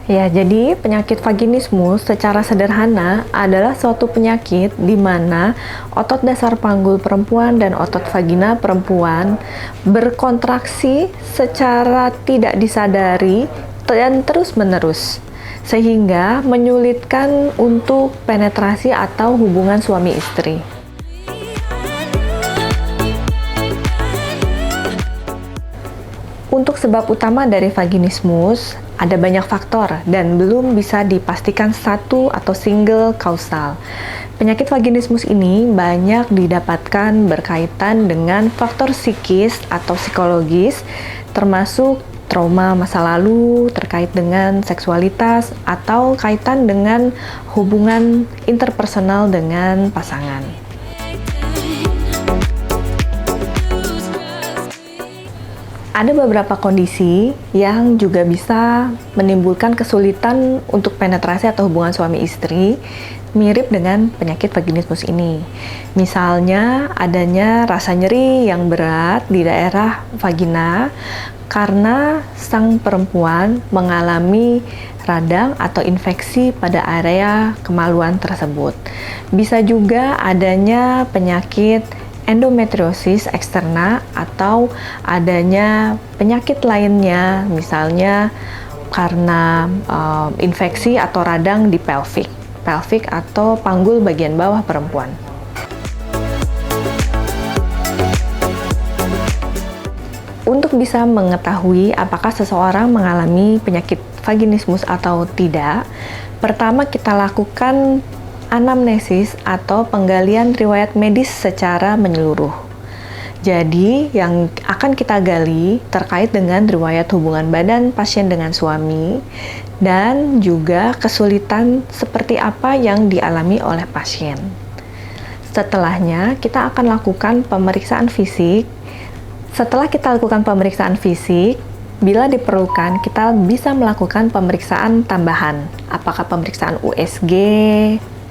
Ya, jadi penyakit vaginismus secara sederhana adalah suatu penyakit di mana otot dasar panggul perempuan dan otot vagina perempuan berkontraksi secara tidak disadari dan terus-menerus, sehingga menyulitkan untuk penetrasi atau hubungan suami istri. Untuk sebab utama dari vaginismus, ada banyak faktor dan belum bisa dipastikan satu atau single kausal. Penyakit vaginismus ini banyak didapatkan berkaitan dengan faktor psikis atau psikologis, termasuk trauma masa lalu terkait dengan seksualitas atau kaitan dengan hubungan interpersonal dengan pasangan. Ada beberapa kondisi yang juga bisa menimbulkan kesulitan untuk penetrasi atau hubungan suami istri, mirip dengan penyakit vaginismus ini. Misalnya, adanya rasa nyeri yang berat di daerah vagina karena sang perempuan mengalami radang atau infeksi pada area kemaluan tersebut. Bisa juga adanya penyakit endometriosis eksterna atau adanya penyakit lainnya, misalnya karena infeksi atau radang di pelvic atau panggul bagian bawah perempuan. Untuk bisa mengetahui apakah seseorang mengalami penyakit vaginismus atau tidak, pertama kita lakukan anamnesis atau penggalian riwayat medis secara menyeluruh. Jadi, yang akan kita gali terkait dengan riwayat hubungan badan pasien dengan suami dan juga kesulitan seperti apa yang dialami oleh pasien. Setelahnya, kita akan lakukan pemeriksaan fisik. Setelah kita lakukan pemeriksaan fisik, bila diperlukan, kita bisa melakukan pemeriksaan tambahan. Apakah pemeriksaan USG,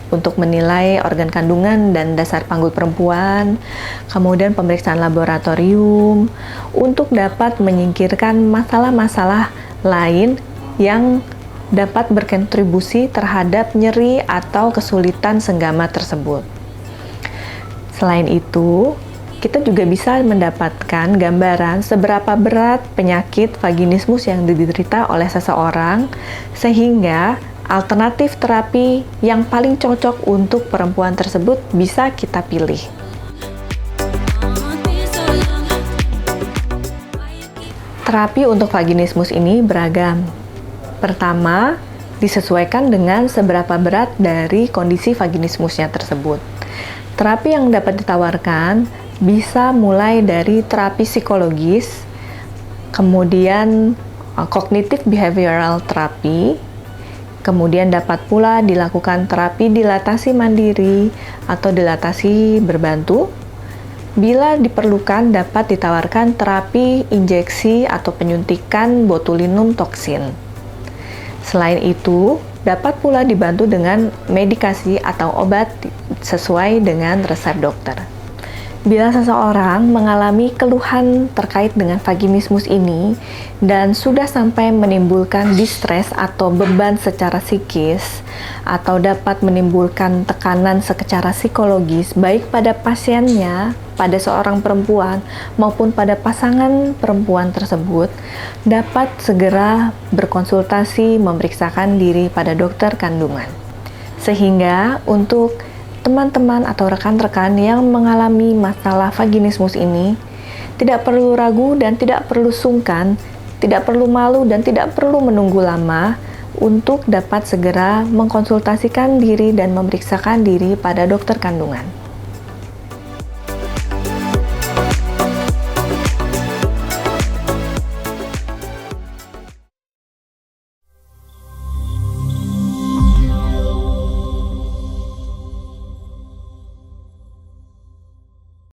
untuk menilai organ kandungan dan dasar panggul perempuan, kemudian pemeriksaan laboratorium, untuk dapat menyingkirkan masalah-masalah lain yang dapat berkontribusi terhadap nyeri atau kesulitan senggama tersebut. Selain itu, kita juga bisa mendapatkan gambaran seberapa berat penyakit vaginismus yang diderita oleh seseorang, sehingga alternatif terapi yang paling cocok untuk perempuan tersebut bisa kita pilih. Terapi untuk vaginismus ini beragam. Pertama, disesuaikan dengan seberapa berat dari kondisi vaginismusnya tersebut. Terapi yang dapat ditawarkan bisa mulai dari terapi psikologis, kemudian cognitive behavioral therapy, kemudian dapat pula dilakukan terapi dilatasi mandiri atau dilatasi berbantu. Bila diperlukan, dapat ditawarkan terapi injeksi atau penyuntikan botulinum toksin. Selain itu, dapat pula dibantu dengan medikasi atau obat sesuai dengan resep dokter. Bila seseorang mengalami keluhan terkait dengan vaginismus ini dan sudah sampai menimbulkan distres atau beban secara psikis atau dapat menimbulkan tekanan secara psikologis baik pada pasiennya, pada seorang perempuan maupun pada pasangan perempuan tersebut, dapat segera berkonsultasi memeriksakan diri pada dokter kandungan. Sehingga untuk teman-teman atau rekan-rekan yang mengalami masalah vaginismus ini tidak perlu ragu dan tidak perlu sungkan, tidak perlu malu dan tidak perlu menunggu lama untuk dapat segera mengkonsultasikan diri dan memeriksakan diri pada dokter kandungan.